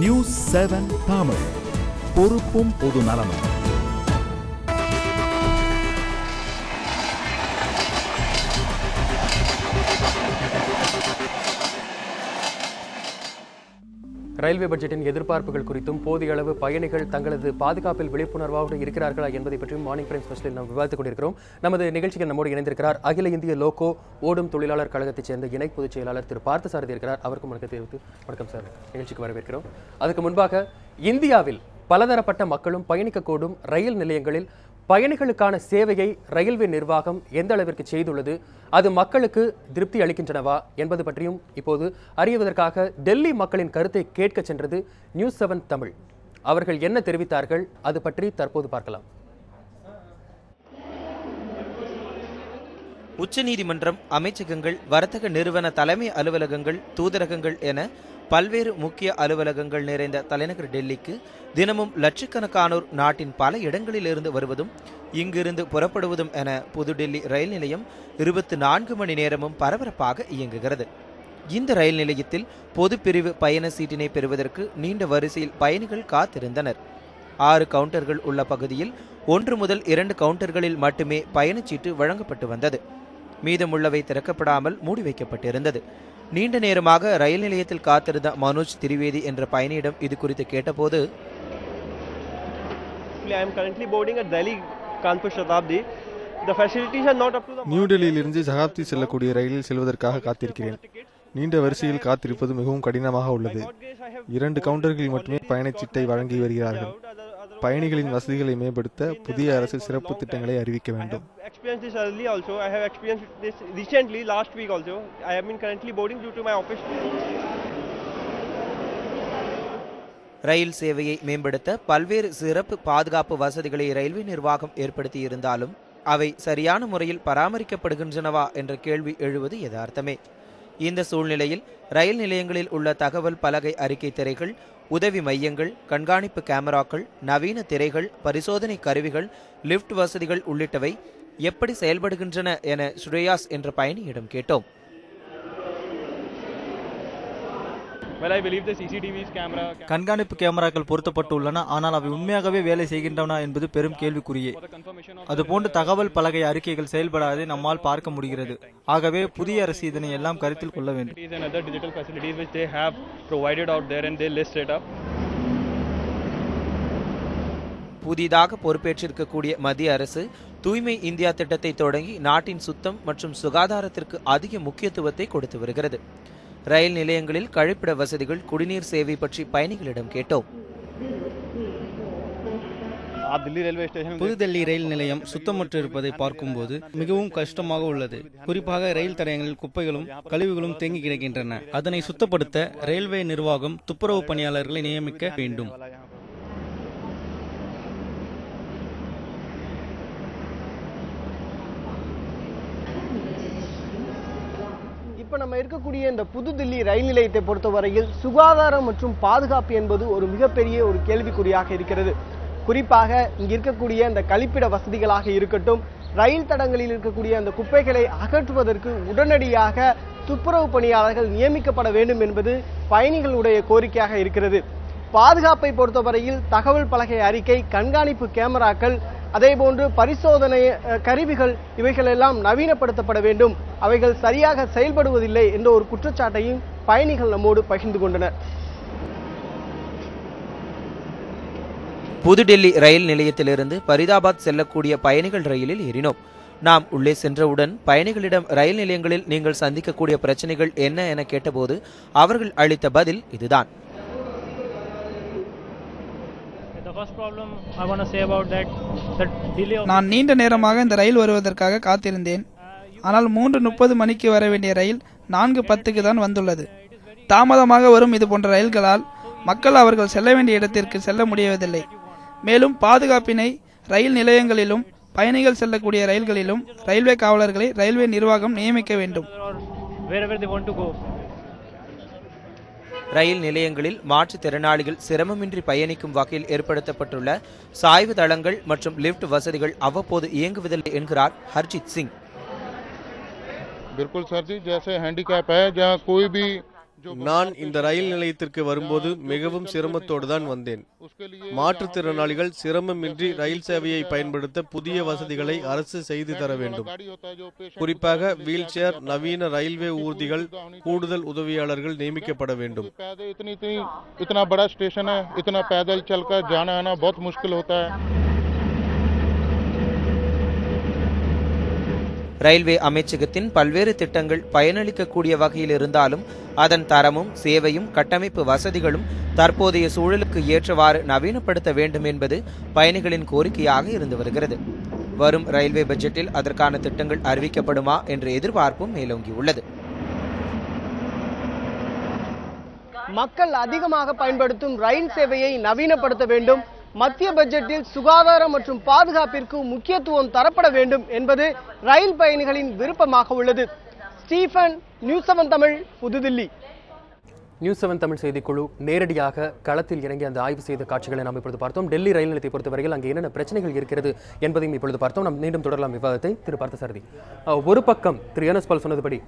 News 7 Tamil, பொறுப்பும் பொது நலமும். ரயில்வே பட்ஜெட்டின் எதிர்பார்ப்புகள் குறித்தும் போதிய அளவு பயணிகள் தங்களது பாதுகாப்பில் விழிப்புணர்வோடு இருக்கிறார்களா என்பதை பற்றியும் மார்னிங் பிரைம் ஸ்பெஷலில் நாம் விவாதித்துக் கொண்டிருக்கிறோம். நமது நிகழ்ச்சிக்கு நம்மோடு இணைந்திருக்கிறார் அகில இந்திய லோகோ ஓடும் தொழிலாளர் கழகத்தைச் சேர்ந்த இணை பொதுச் செயலாளர் திரு பார்த்தசாரதி இருக்கிறார். அவருக்கும் வணக்கம் தெரிவித்து வணக்கம் சார், நிகழ்ச்சிக்கு வரவேற்கிறோம். அதுக்கு முன்பாக, இந்தியாவில் பலதரப்பட்ட மக்களும் பயணிக்கக்கூடும் ரயில் நிலையங்களில் பயணிகளுக்கான சேவையை ரயில்வே நிர்வாகம் எந்த அளவிற்கு செய்துள்ளது, அது மக்களுக்கு திருப்தி அளிக்கின்றனவா என்பது பற்றியும் இப்போது அறிவதற்காக டெல்லி மக்களின் கருத்தை கேட்க சென்றது நியூஸ் 7 தமிழ். அவர்கள் என்ன தெரிவித்தார்கள், அது பற்றி தற்போது பார்க்கலாம். உச்சநீதிமன்றம், அமைச்சகங்கள், வர்த்தக நிறுவன தலைமை அலுவலகங்கள், தூதரகங்கள் என பல்வேறு முக்கிய அலுவலகங்கள் நிறைந்த தலைநகர் டெல்லிக்கு தினமும் லட்சக்கணக்கானோர் நாட்டின் பல இடங்களிலிருந்து வருவதும் இங்கிருந்து புறப்படுவதும் என புதுடெல்லி ரயில் நிலையம் 24 மணி நேரமும் பரபரப்பாக இயங்குகிறது. இந்த ரயில் நிலையத்தில் பொது பிரிவு பயண சீட்டினை பெறுவதற்கு நீண்ட வரிசையில் பயணிகள் காத்திருந்தனர். 6 கவுண்டர்கள் உள்ள பகுதியில் 1 முதல் 2 கவுண்டர்களில் மட்டுமே பயணச்சீட்டு வழங்கப்பட்டு வந்தது. மீதமுள்ளவை திறக்கப்படாமல் மூடி வைக்கப்பட்டிருந்தது. நீண்ட நேரமாக ரயில் நிலையத்தில் காத்திருந்த மனோஜ் திரிவேதி என்ற பயணியிடம் இது குறித்து கேட்டபோது, நியூ டெல்லியிலிருந்து சகாப்தி செல்லக்கூடிய ரயிலில் செல்வதற்காக காத்திருக்கிறேன். நீண்ட வரிசையில் காத்திருப்பது மிகவும் கடினமாக உள்ளது. 2 கவுண்டர்களில் மட்டுமே பயணச்சீட்டை வழங்கி வருகிறார்கள். பயணிகளின் வசதிகளை மேம்படுத்த புதிய அரசு சிறப்பு திட்டங்களை அறிவிக்க வேண்டும். ரயில் சேவையை மேம்படுத்த பல்வேறு சிறப்பு பாதுகாப்பு வசதிகளை ரயில்வே நிர்வாகம் ஏற்படுத்தியிருந்தாலும் அவை சரியான முறையில் பராமரிக்கப்படுகின்றனவா என்ற கேள்வி எழுவது யதார்த்தமே. இந்த சூழ்நிலையில் ரயில் நிலையங்களில் உள்ள தகவல் பலகை அறிக்கை திரைகள், உதவி மையங்கள், கண்காணிப்பு கேமராக்கள், நவீன திரைகள், பரிசோதனை கருவிகள், லிப்ட் வசதிகள் உள்ளிட்டவை எப்படி செயல்படுகின்றன என ஸ்ரேயாஸ் என்ற பயணியிடம் கேட்டோம். கண்காணிப்பு கேமராக்கள் பொருத்தப்பட்டுள்ளன, ஆனால் அவை உண்மையாகவே வேலை செய்கின்றன என்பது பெரும் கேள்விக்குறியே. அதுபோன்று தகவல் பலகை அறிக்கைகள் செயல்படாதே நம்மால் பார்க்க முடிகிறது. ஆகவே புதிய அரசு இதனை எல்லாம் கருத்தில் கொள்ள வேண்டும். புதிதாக பொறுப்பேற்றிருக்கக்கூடிய மத்திய அரசு தூய்மை இந்தியா திட்டத்தை தொடங்கி நாட்டின் சுத்தம் மற்றும் சுகாதாரத்திற்கு அதிக முக்கியத்துவத்தை கொடுத்து வருகிறது. ரயில் நிலையங்களில் கழிப்பிட வசதிகள், குடிநீர் சேவை பற்றி பயணிகளிடம் கேட்டோம். புதுடெல்லி ரயில் நிலையம் சுத்தமற்று இருப்பதை பார்க்கும்போது மிகவும் கஷ்டமாக உள்ளது. குறிப்பாக ரயில் தடயங்களில் குப்பைகளும் கழிவுகளும் தேங்கி கிடக்கின்றன. அதனை சுத்தப்படுத்த ரயில்வே நிர்வாகம் துப்புரவு பணியாளர்களை நியமிக்க வேண்டும். இப்போ நம்ம இருக்கக்கூடிய இந்த புதுதில்லி ரயில் நிலையத்தை பொறுத்தவரையில் சுகாதாரம் மற்றும் பாதுகாப்பு என்பது ஒரு மிகப்பெரிய ஒரு கேள்விக்குறியாக இருக்கிறது. குறிப்பாக இங்க இருக்கக்கூடிய அந்த கழிப்பிட வசதிகளாக இருக்கட்டும், ரயில் தடங்களில் இருக்கக்கூடிய அந்த குப்பைகளை அகற்றுவதற்கு உடனடியாக துப்புரவு பணியாளர்கள் நியமிக்கப்பட வேண்டும் என்பது பயணிகளுடைய கோரிக்கையாக இருக்கிறது. பாதுகாப்பை பொறுத்தவரையில் தகவல் பலகை அறிக்கை, கண்காணிப்பு கேமராக்கள், அதேபோன்று பரிசோதனை கருவிகள் இவைகள் எல்லாம் நவீனப்படுத்தப்பட வேண்டும். அவைகள் சரியாக செயல்படுவதில்லை என்ற ஒரு குற்றச்சாட்டையும் பயணிகள் நம்மோடு பகிர்ந்து கொண்டனர். புதுடெல்லி ரயில் நிலையத்திலிருந்து பரிதாபாத் செல்லக்கூடிய பயணிகள் ரயிலில் ஏறினோம். நாம் உள்ளே சென்றவுடன் பயணிகளிடம் ரயில் நிலையங்களில் நீங்கள் சந்திக்கக்கூடிய பிரச்சனைகள் என்ன என கேட்டபோது அவர்கள் அளித்த பதில் இதுதான். நான் நீண்ட நேரமாக இந்த ரயில் வருவதற்காக காத்திருந்தேன். ஆனால் 3:30 மணிக்கு வர வேண்டிய ரயில் 4:10க்கு தான் வந்துள்ளது. தாமதமாக வரும் இது போன்ற ரயில்களால் மக்கள் அவர்கள் செல்ல வேண்டிய இடத்திற்கு செல்ல முடியவதில்லை. மேலும் பாதுகாப்பினை ரயில் நிலையங்களிலும் பயணிகள் செல்லக்கூடிய ரயில்களிலும் ரயில்வே காவலர்களை ரயில்வே நிர்வாகம் நியமிக்க வேண்டும். ரயில் நிலையங்களில் மாற்றுத்திறனாளிகள் சிரமமின்றி பயணிக்கும் வகையில் ஏற்படுத்தப்பட்டுள்ள சாய்வு தளங்கள் மற்றும் லிப்ட் வசதிகள் அவ்வப்போது இயங்குவதில்லை என்கிறார் ஹர்ஜித் சிங். बिल्कुल सर जी, जैसे हैंडीकैप है जहाँ कोई भी நான் இந்த ரயில் நிலையத்திற்கு வரும்போது மிகவும் சிரமத்தோடு தான் வந்தேன். மாற்றுத்திறனாளிகள் சிரமமின்றி ரயில் சேவையை பயன்படுத்த புதிய வசதிகளை அரசு செய்து தர வேண்டும். குறிப்பாக வீல் சேர், நவீன ரயில்வே ஊர்திகள், கூடுதல் உதவியாளர்கள் நியமிக்கப்பட வேண்டும். इतना बड़ा स्टेशन है, इतना पैदल चलकर जाना आना बहुत मुश्किल होता है. ரயில்வே அமைச்சகத்தின் பல்வேறு திட்டங்கள் பயனளிக்கக்கூடிய வகையில் இருந்தாலும் அதன் தரமும் சேவையும் கட்டமைப்பு வசதிகளும் தற்போதைய சூழலுக்கு ஏற்றவாறு நவீனப்படுத்த வேண்டும் என்பது பயணிகளின் கோரிக்கையாக இருந்து வருகிறது. வரும் ரயில்வே பட்ஜெட்டில் அதற்கான திட்டங்கள் அறிவிக்கப்படுமா என்ற எதிர்பார்ப்பும் மேலோங்கியுள்ளது. மக்கள் அதிகமாக பயன்படுத்தும் ரயில் சேவையை நவீனப்படுத்த வேண்டும், மத்திய பட்ஜெட்டில் சுகாதாரம் மற்றும் பாதுகாப்பிற்கு முக்கியத்துவம் தரப்பட வேண்டும் என்பது ரயில் பயணிகளின் விருப்பமாக உள்ளது. ஸ்டீஃபன், நியூஸ் 7 தமிழ், புதுதில்லி. நியூஸ் 7 தமிழ் செய்திக்குழு நேரடியாக களத்தில் இறங்கி அந்த ஆய்வு செய்த காட்சிகளை நாம் இப்பொழுது பார்த்தோம். டெல்லி ரயில் நிலையத்தை பொறுத்தவரையில் அங்கே என்னென்ன பிரச்சனைகள் இருக்கிறது என்பதையும் இப்பொழுது பார்த்தோம். நாம் மீண்டும் தொடரலாம் விவாதத்தை. திரு பார்த்தசாரதி, ஒரு பக்கம் திரு என் எஸ் பால் சொன்னதுபடி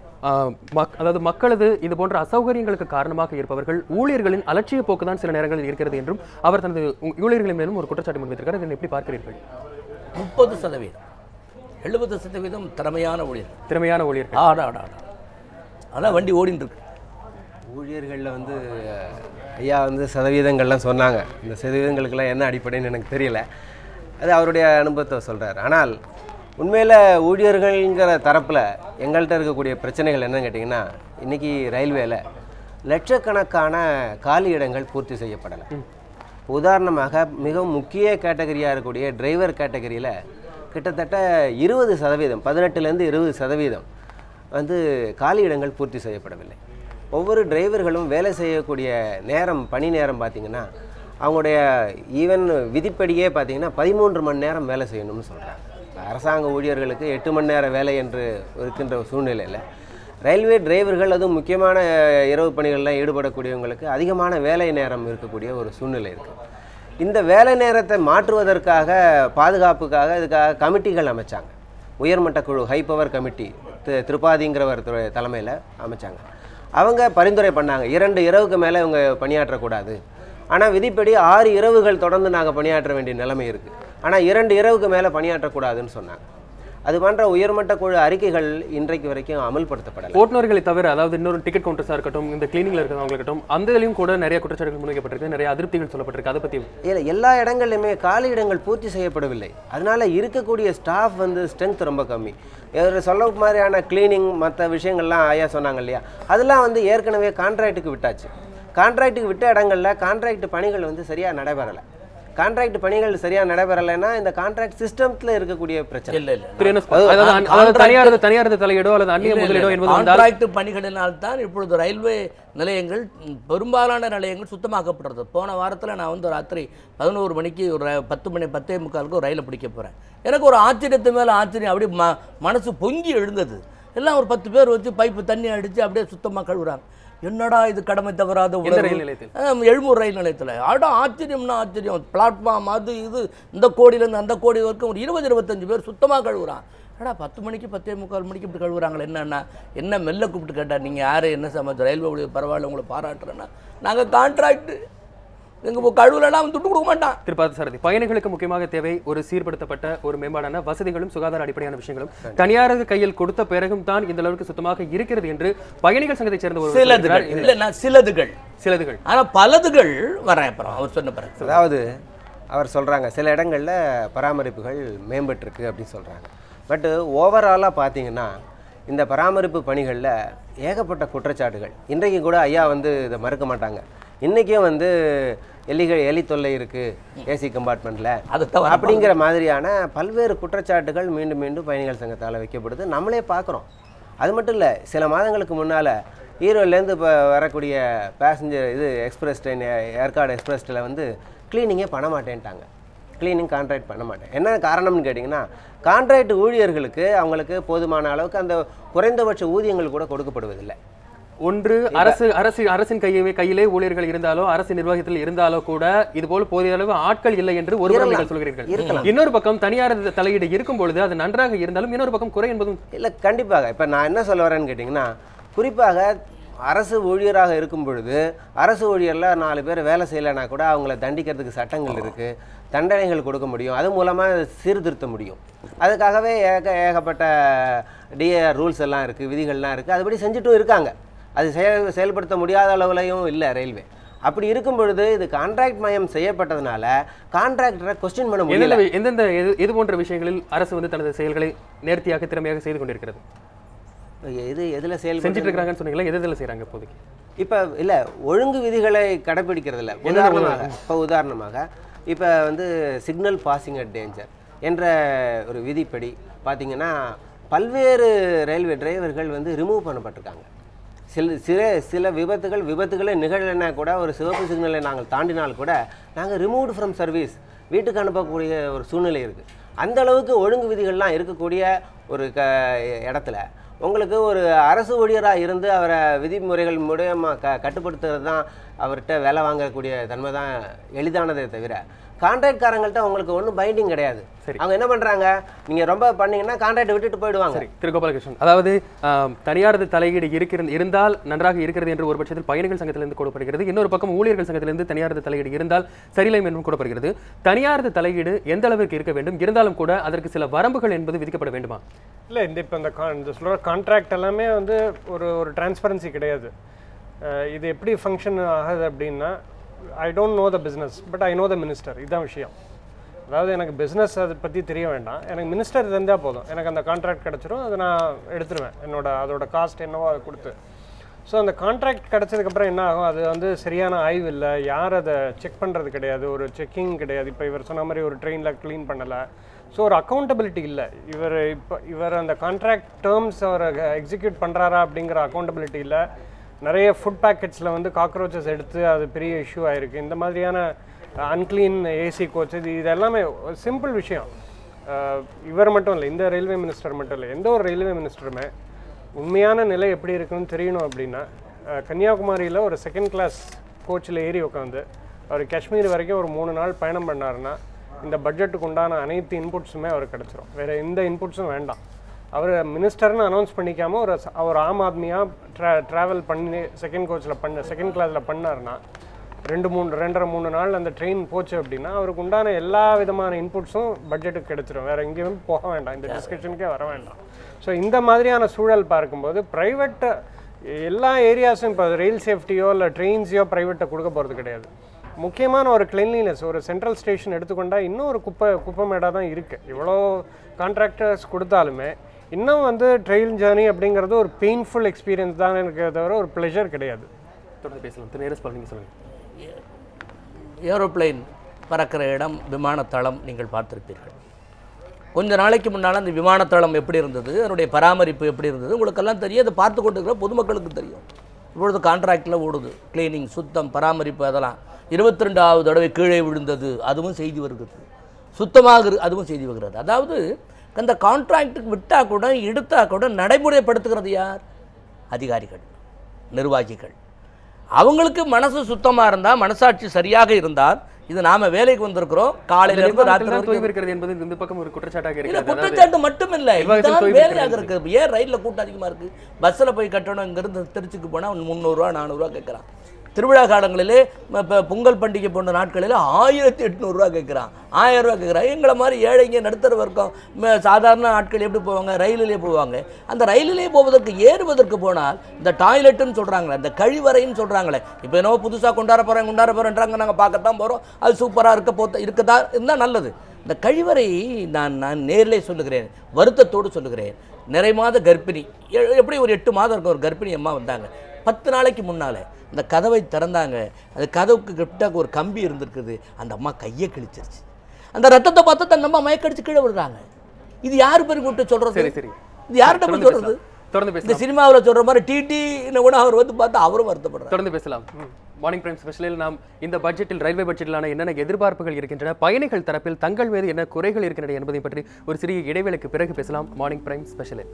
அதாவது மக்களது இது போன்ற அசௌகரியங்களுக்கு காரணமாக இருப்பவர்கள் ஊழியர்களின் அலட்சிய போக்கு தான் சில நேரங்களில் இருக்கிறது என்றும் அவர் தனது ஊழியர்களின் மேலும் ஒரு குற்றச்சாட்டு முன்வைத்திருக்கிறார். இதை எப்படி பார்க்கிறீர்கள்? 30%, 70% திறமையான ஊழியர்கள். அதான் வண்டி ஓடிட்டு இருக்கு. ஊழியர்களில் வந்து ஐயா வந்து சதவீதங்கள்லாம் சொன்னாங்க. இந்த சதவீதங்களுக்கெல்லாம் என்ன அடிப்படைன்னு எனக்கு தெரியல, அது அவருடைய அனுபவத்தை சொல்கிறார். ஆனால் உண்மையில் ஊழியர்கள்ங்கிற தரப்பில் எங்கள்கிட்ட இருக்கக்கூடிய பிரச்சனைகள் என்னன்னு கேட்டிங்கன்னா, இன்றைக்கி ரயில்வேல லட்சக்கணக்கான காலி இடங்கள் பூர்த்தி செய்யப்படலை. உதாரணமாக மிகவும் முக்கிய கேட்டகரியாக இருக்கக்கூடிய டிரைவர் கேட்டகரியில் கிட்டத்தட்ட 20%, 18லேருந்து 20% வந்து காலி இடங்கள் பூர்த்தி செய்யப்படவில்லை. ஒவ்வொரு டிரைவர்களும் வேலை செய்யக்கூடிய நேரம், பணி நேரம் பார்த்திங்கன்னா அவங்களுடைய ஈவன் விதிப்படியே பார்த்திங்கன்னா 13 மணி நேரம் வேலை செய்யணும்னு சொல்கிறாங்க. அரசாங்க ஊழியர்களுக்கு 8 மணி நேரம் வேலை என்று இருக்கின்ற சூழ்நிலையில் ரயில்வே டிரைவர்கள், அதுவும் முக்கியமான இரவு பணிகளில் ஈடுபடக்கூடியவங்களுக்கு அதிகமான வேலை நேரம் இருக்கக்கூடிய ஒரு சூழ்நிலை இருக்குது. இந்த வேலை நேரத்தை மாற்றுவதற்காக, பாதுகாப்புக்காக இதுக்காக கமிட்டிகள் அமைச்சாங்க. உயர்மட்ட குழு, ஹை பவர் கமிட்டி, திரிபாதிங்கிறவர் தலைமையில் அமைச்சாங்க. அவங்க பரிந்துரை பண்ணாங்க 2 இரவுக்கு மேலே இவங்க பணியாற்றக்கூடாது. ஆனால் விதிப்படி 6 இரவுகள் தொடர்ந்து நாங்கள் பணியாற்ற வேண்டிய நிலைமை இருக்குது. ஆனால் 2 இரவுக்கு மேலே பணியாற்றக்கூடாதுன்னு சொன்னாங்க. அது போன்ற உயர்மட்ட குழு அறிக்கைகள் இன்றைக்கு வரைக்கும் அமல்படுத்தப்படலை. ஓட்டுநர்களை தவிர, அதாவது இன்னொரு டிக்கெட் கவுண்டர்ஸாக இருக்கட்டும், இந்த கிளீனிங்ல இருக்கிறவங்க இருக்கட்டும், அந்த இதுலையும் கூட நிறைய குற்றச்சாட்டுகள் முன்வைக்கப்பட்டிருக்கு, நிறைய அதிருப்திகள் சொல்லப்பட்டிருக்கு. அதை பற்றி இல்லை, எல்லா இடங்கள்லையுமே காலி இடங்கள் பூர்த்தி செய்யப்படவில்லை. அதனால இருக்கக்கூடிய ஸ்டாஃப் வந்து ஸ்ட்ரென்த் ரொம்ப கம்மி. சொல்ல மாதிரியான கிளீனிங் மற்ற விஷயங்கள்லாம் ஐயா சொன்னாங்க இல்லையா, அதெல்லாம் வந்து ஏற்கனவே கான்ட்ராக்டுக்கு விட்டாச்சு. கான்ட்ராக்டுக்கு விட்ட இடங்களில் கான்ட்ராக்ட் பணிகள் வந்து சரியாக நடைபெறலை. கான்ட்ராக்ட் பணிகள் சரியாக நடைபெறலைன்னா இந்த கான்ட்ராக்ட் சிஸ்டம்ல இருக்கக்கூடிய பிரச்சனை இல்லை. தனியார் தலையீடோ அல்லது அந்நிய முதலீடோ என்பது கான்ட்ராக்ட் பணிகளினால் தான் இப்பொழுது ரயில்வே நிலையங்கள், பெரும்பாலான நிலையங்கள் சுத்தமாக்கப்படுறது. போன வாரத்தில் நான் வந்து ராத்திரி 11 மணிக்கு ஒரு 10 மணி 10:45 ஒரு ரயிலை பிடிக்க போகிறேன். எனக்கு ஒரு ஆச்சரியத்து மேலே ஆச்சரியம், அப்படியே மனசு பொங்கி எழுந்தது. எல்லாம் ஒரு 10 பேர் வச்சு பைப்பு தண்ணி அடித்து அப்படியே சுத்தமாக கழுவுறாங்க. என்னடா இது கடமை தவறாத ரயில் நிலையத்தில், எழும்பூர் ரயில் நிலையத்தில் ஆச்சரியம்னா ஆச்சரியம். பிளாட்ஃபார்ம் அது இது, இந்த கோடியிலேருந்து அந்த கோடி வரைக்கும் ஒரு 20-25 பேர் சுத்தமாக கழுவுறான். ஏடா 10 மணிக்கு 10:45 மணிக்கு இப்படி கழுவுறாங்களே என்னன்னா, என்ன மெல்ல கூப்பிட்டு கேட்டால் நீங்கள் யார், என்ன சமாச்சாரம், ரயில்வே ஊழியர் பரவாயில்ல உங்களை பாராட்டுறேன்னா, நாங்கள் கான்ட்ராக்டு எங்கள் கழுவுலாம் துட்டு கொடுக்க மாட்டான். திருப்பாதி பயணிகளுக்கு முக்கியமாக தேவை ஒரு சீர்படுத்தப்பட்ட ஒரு மேம்பாடான வசதிகளும் சுகாதார அடிப்படையான விஷயங்களும் தனியார் கையில் கொடுத்த பிறகும் தான் இந்த அளவுக்கு சுத்தமாக இருக்கிறது என்று பயணிகள் சங்கத்தை சேர்ந்த ஒரு சிலதுகள் ஆனால் பலதுகள் வரேன் அப்புறம் அவர் சொன்ன பிறகு. அதாவது அவர் சொல்கிறாங்க சில இடங்களில் பராமரிப்புகள் மேம்பட்டுருக்கு அப்படின்னு சொல்கிறாங்க. பட்டு ஓவராலாக பார்த்தீங்கன்னா இந்த பராமரிப்பு பணிகளில் ஏகப்பட்ட குற்றச்சாட்டுகள். இன்றைக்கு கூட ஐயா வந்து இதை மறுக்க மாட்டாங்க. இன்றைக்கும் வந்து எலி தொல்லை இருக்குது ஏசி கம்பார்ட்மெண்ட்டில் அப்படிங்கிற மாதிரியான பல்வேறு குற்றச்சாட்டுகள் மீண்டும் மீண்டும் பயணிகள் சங்கத்தால் வைக்கப்படுது, நம்மளே பார்க்குறோம். அது மட்டும் இல்லை, சில மாதங்களுக்கு முன்னால் ஈரோட்லேருந்து இப்போ வரக்கூடிய passenger express train, Yercaud express ட்ரெயினில் வந்து க்ளீனிங்கே பண்ண மாட்டேன்ட்டாங்க. க்ளீனிங் கான்ட்ராக்ட் பண்ண மாட்டேன். என்ன காரணம்னு கேட்டிங்கன்னா, கான்ட்ராக்ட் ஊழியர்களுக்கு அவங்களுக்கு போதுமான அளவுக்கு அந்த குறைந்தபட்ச ஊதியங்கள் கூட கொடுக்கப்படுவதில்லை. ஒன்று அரசின் கையிலே ஊழியர்கள் இருந்தாலோ அரசு நிர்வாகத்தில் இருந்தாலோ கூட இதுபோல் போதிய அளவு ஆட்கள் இல்லை என்று ஒரு புறம் நீங்கள் சொல்கிறீர்கள். இன்னொரு பக்கம் தனியார் தலையீடு இருக்கும் பொழுது அது நன்றாக இருந்தாலும் இன்னொரு பக்கம் குறை என்பதும் இல்லை. கண்டிப்பாக இப்போ நான் என்ன சொல்ல வரேன்னு கேட்டிங்கன்னா, குறிப்பாக அரசு ஊழியராக இருக்கும் பொழுது அரசு ஊழியரில் 4 பேர் வேலை செய்யலைன்னா கூட அவங்கள தண்டிக்கிறதுக்கு சட்டங்கள் இருக்குது, தண்டனைகள் கொடுக்க முடியும், அது மூலமாக சீர்திருத்த முடியும். அதுக்காகவே ஏகப்பட்ட ரூல்ஸ் எல்லாம் இருக்குது, விதிகள்லாம் இருக்குது, அதுபடி செஞ்சுட்டும் இருக்காங்க. அது செயல்படுத்த முடியாத அளவுலையும் இல்லை ரயில்வே. அப்படி இருக்கும் பொழுது இது கான்ட்ராக்ட் மயம் செய்யப்பட்டதுனால கான்ட்ராக்டரை கொஸ்டின் பண்ண முடியல. எந்தெந்த இது போன்ற விஷயங்களில் அரசு வந்து தனது செயல்களை நேர்த்தியாக திறமையாக செய்து கொண்டிருக்கிறது? எதில் செயல் செஞ்சுட்டு இருக்காங்கன்னு சொன்னீங்களா? எதில் செய்கிறாங்க இப்போதைக்கு? இப்போ இல்லை, ஒழுங்கு விதிகளை கடைப்பிடிக்கிறது இல்லை. உதாரணமாக இப்போ வந்து சிக்னல் பாசிங் அட் டேஞ்சர் என்ற ஒரு விதிப்படி பார்த்தீங்கன்னா பல்வேறு ரயில்வே டிரைவர்கள் வந்து ரிமூவ் பண்ணப்பட்டிருக்காங்க. சில விபத்துகளே நிகழலைன்னா கூட ஒரு சிவப்பு சிக்னலை நாங்கள் தாண்டினால் கூட நாங்கள் ரிமூவ்டு ஃப்ரம் சர்வீஸ், வீட்டுக்கு அனுப்பக்கூடிய ஒரு சூழ்நிலை இருக்குது. அந்த அளவுக்கு ஒழுங்கு விதிகள்லாம் இருக்கக்கூடிய ஒரு இடத்துல உங்களுக்கு ஒரு அரசு ஊழியராக இருந்து அவரை விதிமுறைகள் மூலமாக கட்டுப்படுத்துறது தான் அவர்கிட்ட வேலை வாங்கக்கூடிய தன்மை தான் எளிதானதே தவிர கான்ட்ராக்ட்காரங்கள்ட்ட உங்களுக்கு ஒன்றும் பைண்டிங் கிடையாது. அவங்க என்ன பண்ணுறாங்க, நீங்கள் ரொம்ப பண்ணீங்கன்னா கான்ட்ராக்ட் விட்டுட்டு போயிடுவாங்க. சரி திரு கோபாலகிருஷ்ணன், அதாவது தனியாரது தலையீடு இருந்தால் நன்றாக இருக்கிறது என்று ஒரு பட்சத்தில் பயணிகள் சங்கத்திலிருந்து கூறப்படுகிறது, இன்னொரு பக்கம் ஊழியர்கள் சங்கத்திலிருந்து தனியாரது தலையீடு இருந்தால் சரியில்லை என்றும் கூறப்படுகிறது. தனியாரது தலையீடு எந்த அளவிற்கு இருக்க வேண்டும், இருந்தாலும் கூட அதற்கு சில வரம்புகள் என்பது விதிக்கப்பட வேண்டுமா? இல்லை, இப்போ இந்த சொல்கிற கான்ட்ராக்ட் எல்லாமே வந்து ஒரு டிரான்ஸ்பரன்சி கிடையாது. இது எப்படி ஃபங்க்ஷன் ஆகுது அப்படின்னா, I don't know the business but I know the minister. இதுதான் விஷயம். அதாவது எனக்கு பிஸ்னஸ் அதை பற்றி தெரிய வேண்டாம், எனக்கு மினிஸ்டர் இருந்தால் போதும், எனக்கு அந்த கான்ட்ராக்ட் கிடச்சிரும், அதை நான் எடுத்துருவேன், அதோட காஸ்ட் என்னவோ அதை கொடுத்து. ஸோ அந்த கான்ட்ராக்ட் கிடச்சதுக்கப்புறம் என்ன ஆகும், அது வந்து சரியான ஆய்வு இல்லை, யார் அதை செக் பண்ணுறது கிடையாது, ஒரு செக்கிங் கிடையாது. இப்போ இவர் சொன்ன மாதிரி ஒரு ட்ரெயினில் க்ளீன் பண்ணலை, ஸோ ஒரு அக்கௌண்டபிலிட்டி இல்லை. இவர் அந்த கான்ட்ராக்ட் டேர்ம்ஸ் அவர் எக்ஸிக்யூட் பண்ணுறாரா அப்படிங்கிற அக்கௌண்டபிலிட்டி இல்லை. நிறைய ஃபுட் பேக்கெட்ஸில் வந்து காக்ரோச்சஸ் எடுத்து அது பெரிய இஷ்யூ ஆகிருக்கு. இந்த மாதிரியான அன்க்ளீன் ஏசி கோச், இது எல்லாமே சிம்பிள் விஷயம். இவர் மட்டும் இல்லை, இந்த ரயில்வே மினிஸ்டர் மட்டும் இல்லை, எந்த ஒரு ரயில்வே மினிஸ்டருமே உண்மையான நிலை எப்படி இருக்குன்னு தெரியணும் அப்படின்னா கன்னியாகுமரியில் ஒரு செகண்ட் கிளாஸ் கோச்சில் ஏறி உட்காந்து அவர் காஷ்மீர் வரைக்கும் ஒரு 3 நாள் பயணம் பண்ணாருன்னா இந்த பட்ஜெட்டுக்கு உண்டான அனைத்து இன்புட்ஸுமே அவருக்கு கிடச்சிரும். வேறு எந்த இன்புட்ஸும் வேண்டாம். அவர் மினிஸ்டர்னு அனௌன்ஸ் பண்ணிக்காமல் அவர் ஆம் ஆத்மியாக ட்ராவல் பண்ணி செகண்ட் கிளாஸில் பண்ணார்னா 2-3 நாள் அந்த ட்ரெயின் போச்சு அப்படின்னா அவருக்கு உண்டான எல்லா விதமான இன்புட்ஸும் பட்ஜெட்டுக்கு கிடைச்சிடும். வேறு எங்கேயும் போக வேண்டாம், இந்த டிஸ்கஷனுக்கே வர வேண்டாம். ஸோ இந்த மாதிரியான சூழல் பார்க்கும்போது ப்ரைவேட் எல்லா ஏரியாஸும் இப்போ ரயில் சேஃப்டியோ இல்லை ட்ரெயின்ஸையோ ப்ரைவேட்டை கொடுக்க போகிறது கிடையாது. முக்கியமான ஒரு கிளீன்லினஸ், ஒரு சென்ட்ரல் ஸ்டேஷன் எடுத்துக்கொண்டால் இன்னும் ஒரு குப்பைமேடாக தான் இருக்குது. இவ்வளோ கான்ட்ராக்டர்ஸ் கொடுத்தாலுமே இன்னும் வந்து ட்ரெயின் ஜேர்னி அப்படிங்கிறது ஒரு பெயின்ஃபுல் எக்ஸ்பீரியன்ஸ் தான் எனக்கு தவிர ஒரு ப்ளெஷர் கிடையாது. தொடர்ந்து பேசலாம். நேரஸ் பால் நீங்கள் சொல்லுங்கள். ஏரோப்ளைன் பறக்கிற இடம் விமானத்தளம் நீங்கள் பார்த்துருப்பீர்கள். கொஞ்ச நாளைக்கு முன்னால் அந்த விமானத்தளம் எப்படி இருந்தது, அதனுடைய பராமரிப்பு எப்படி இருந்தது உங்களுக்கெல்லாம் தெரியும். அதை பார்த்து கொண்டு இருக்கிற பொதுமக்களுக்கு தெரியும். இப்பொழுது கான்ட்ராக்டில் ஓடுது, கிளீனிங், சுத்தம், பராமரிப்பு, அதெல்லாம் 22வது தடவை கீழே விழுந்தது, அதுவும் செய்தி வருகிறது. சுத்தமாக அதுவும் செய்தி வருகிறது. அதாவது அந்த கான்ட்ராக்டுக்கு விட்டால் கூட எடுத்தால் கூட நடைமுறைப்படுத்துகிறது யார்? அதிகாரிகள், நிர்வாகிகள். அவங்களுக்கு மனசு சுத்தமாக இருந்தால், மனசாட்சி சரியாக இருந்தால், இது நாம வேலைக்கு வந்திருக்கிறோம் காலையிலிருந்து ராத்திரி வரைக்கும் இருக்கிறது என்பது இந்த பக்கம் ஒரு குற்றச்சாட்டாக இருக்கு. குற்றச்சாட்டு மட்டும் இல்லை, இதுதான் வேலையாக இருக்குது. ஏன் ரயிலில் கூட்டம் அதிகமாக இருக்குது? பஸ்ஸில் போய் கட்டணும், இங்கேருந்து திருச்சிக்கு போனால் 300 ரூபா 400 ரூபா கேட்குறான். திருவிழா காலங்களிலே இப்போ பொங்கல் பண்டிகை போன்ற நாட்களில் 1800 ரூபா கேட்குறான், 1000 ரூபா கேட்குறான். எங்களை மாதிரி ஏழைங்க நடுத்தர வர்க்கம் சாதாரண ஆட்கள் எப்படி போவாங்க? ரயிலிலே போவாங்க. அந்த ரயிலிலே போவதற்கு ஏறுவதற்கு போனால் இந்த டாய்லெட்டுன்னு சொல்கிறாங்களே, இந்த கழிவறைன்னு சொல்கிறாங்களே, இப்போ என்னவோ புதுசாக கொண்டாட போகிறேன்றாங்க. நாங்கள் பார்க்கத்தான் போகிறோம், அது சூப்பராக இருக்கதா இருந்தால் நல்லது. இந்த கழிவறை நான் நேரிலே சொல்லுகிறேன், வருத்தத்தோடு சொல்லுகிறேன். நிறை மாத கர்ப்பிணி, எப்படி ஒரு 8 மாதம் இருக்க ஒரு கர்ப்பிணி அம்மா வந்தாங்க. 10 நாளைக்கு முன்னால் அந்த கதவை திறந்தாங்க. அது கதவுக்கு கிட்ட ஒரு கம்பி இருந்திருக்குது. அந்த அம்மா கையை கிழிச்சிருச்சு. அந்த ரத்தத்தை பார்த்து அந்த அம்மா மயக்கடிச்சு கீழே விடுறாங்க. இது யாரு பேர் கூப்பிட்டு சொல்றது? இது யார்கிட்ட போய் சொல்றது? இந்த சினிமாவில் சொல்ற மாதிரி டிடி கூட அவர் வந்து பார்த்து அவரும் வருத்தப்படுறார். தொடர்ந்து பேசலாம். மார்னிங் பிரைம் ஸ்பெஷலில் நாம் இந்த பட்ஜெட்டில், ரயில்வே பட்ஜெட்டிலான என்னென்ன எதிர்பார்ப்புகள் இருக்கின்றன, பயணிகள் தரப்பில் தங்கள் மீது என்ன குறைகள் இருக்கின்றன என்பதை பற்றி ஒரு சிறிய இடைவேளைக்கு பிறகு பேசலாம். Morning prime ஸ்பெஷலில்